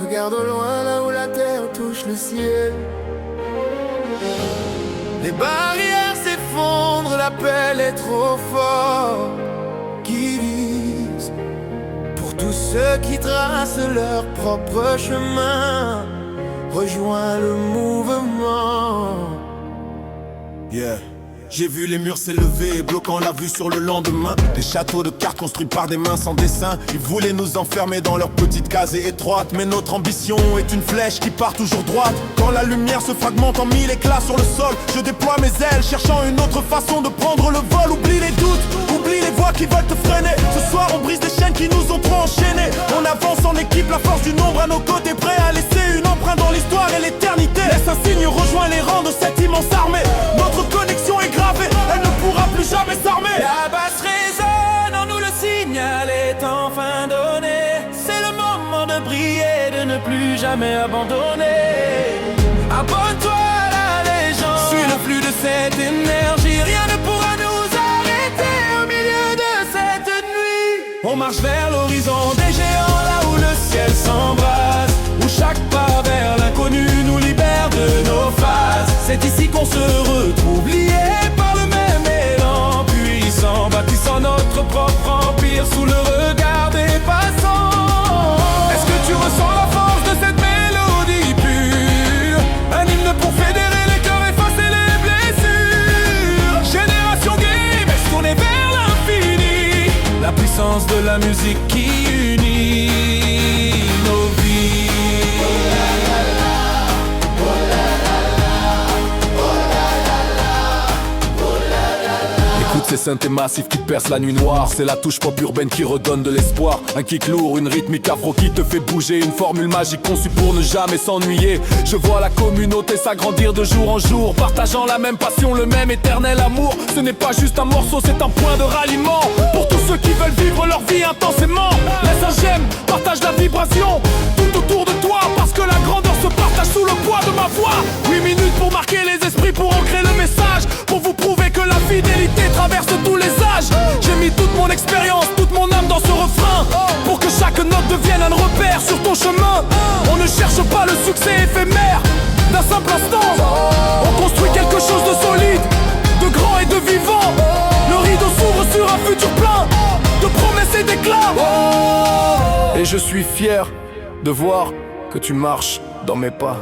Regarde au loin là où la terre touche le ciel. Les barrières s'effondrent, l'appel est trop fort. Qui disent pour tous ceux qui tracent leur propre chemin, rejoins le mouvement. Yeah. J'ai vu les murs s'élever, bloquant la vue sur le lendemain. Des châteaux de cartes construits par des mains sans dessin. Ils voulaient nous enfermer dans leur petite case étroite. Mais notre ambition est une flèche qui part toujours droite. Quand la lumière se fragmente en mille éclats sur le sol, je déploie mes ailes, cherchant une autre façon de prendre le vol. Oublie les doutes, oublie les voix qui veulent te freiner. Ce soir on brise les chaînes qui nous ont trop enchaînés. On avance en équipe, la force du nombre à nos côtés, prêt à laisser une empreinte dans l'histoire et l'éternité. Laisse un signe, rejoins les rangs de cette immense armée. Notre connexion est gravée, elle ne pourra plus jamais s'armer. La basse résonne, en nous le signal est enfin donné. C'est le moment de briller, de ne plus jamais abandonner. Abonne-toi à la légende, suis le flux de cette énergie. Rien ne pourra nous arrêter au milieu de cette nuit. On marche vers l'horizon des géants, là où le ciel s'embrase, où chaque pas vers l'inconnu nous libère de nos phases. C'est ici qu'on se retrouve, liés par le même élan puissant, bâtissant notre propre empire sous le regard des passants. Est-ce que tu ressens la force de cette mélodie pure? Un hymne pour fédérer les cœurs, effacer les blessures. Génération game, est-ce qu'on est vers l'infini? La puissance de la musique qui unit nos vies. Ces synthés massifs qui te percent la nuit noire. C'est la touche pop urbaine qui redonne de l'espoir. Un kick lourd, une rythmique afro qui te fait bouger. Une formule magique conçue pour ne jamais s'ennuyer. Je vois la communauté s'agrandir de jour en jour, partageant la même passion, le même éternel amour. Ce n'est pas juste un morceau, c'est un point de ralliement pour tous ceux qui veulent vivre leur vie intensément. Laisse un j'aime, partage la vibration tout autour de toi, parce que la grandeur se partage sous le poids de ma voix. 8 minutes pour marquer les esprits, pour ancrer le message, pour vous prouver que la fidélité traverse tous les âges. J'ai mis toute mon expérience, toute mon âme dans ce refrain, pour que chaque note devienne un repère sur ton chemin. On ne cherche pas le succès éphémère d'un simple instant. On construit quelque chose de solide, de grand et de vivant. Le rideau s'ouvre sur un futur plein de promesses et d'éclats. Et je suis fier de voir que tu marches dans mes pas.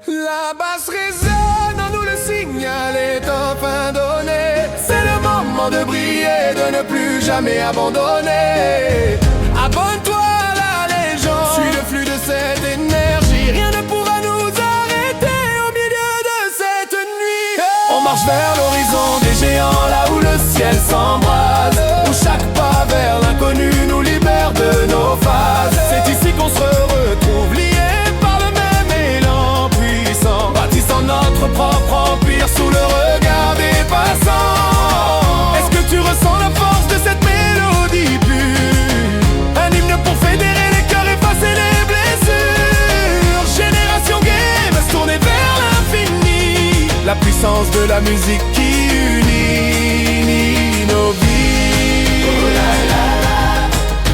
La basse résonne, en nous le signal est enfin donné. C'est le moment de briller, de ne plus jamais abandonner. Abonne-toi à la légende, suis le flux de cette énergie. Rien ne pourra nous arrêter au milieu de cette nuit. On marche vers l'horizon des géants, là où le ciel s'embrase, où chaque pas vers l'inconnu nous libère de nos phases. C'est ici qu'on se retrouve, liés par le même élan puissant, bâtissant notre propre empire sous le regard des passants. Est-ce que tu ressens la force de cette mélodie pure? Un hymne pour fédérer les cœurs, effacer les blessures. Génération game, se tourner vers l'infini. La puissance de la musique qui unit nos vies. Oh la la la,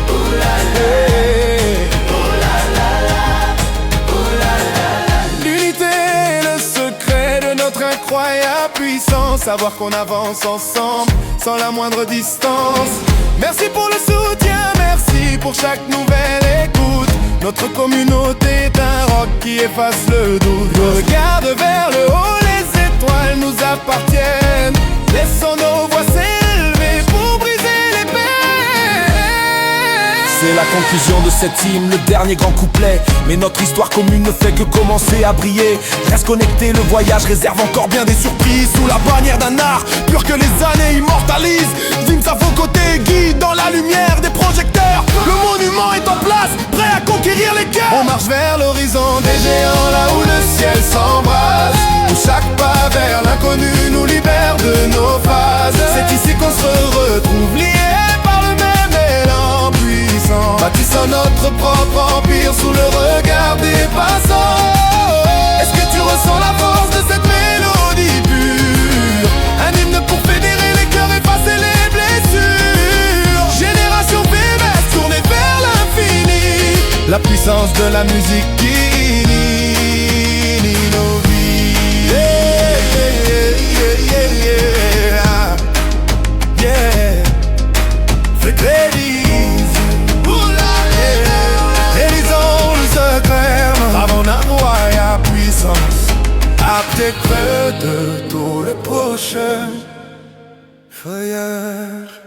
oh la la. Hey. Oh la la la, oh la la la. L'unité est le secret de notre incroyable puissance. Savoir qu'on avance ensemble, sans la moindre distance. Merci pour le soutien, merci pour chaque nouvelle écoute. Notre communauté est un roc qui efface le doute. Regarde vers le haut, les étoiles nous appartiennent. Laissons nos voix s'élever pour briser les peines. C'est la conclusion de cette hymne, le dernier grand couplet. Mais notre histoire commune ne fait que commencer à briller. Reste connecté, le voyage réserve encore bien des surprises. Sous la bannière d'un art pur que les années immortalisent. Dims à vos côtés, guide dans la lumière des projecteurs. Le monument est en place, prêt à conquérir les cœurs. On marche vers l'horizon des géants, là où le ciel s'embrase, où chaque pas vers l'inconnu nous libère de nos phases. C'est ici qu'on se retrouve, liés par le même élan puissant, bâtissant notre propre empire sous le regard des passants. Est-ce que tu ressens la force de cette mélodie pure? Un hymne pour fédérer les cœurs, effacer les blessures. Génération fémène, tournée vers l'infini. La puissance de la musique qui unit nos vies. Yeah. Fais crédise. Et disons le secret. Avant d'avoir la puissance. Apte creux de tout le prochain. Feuilleur.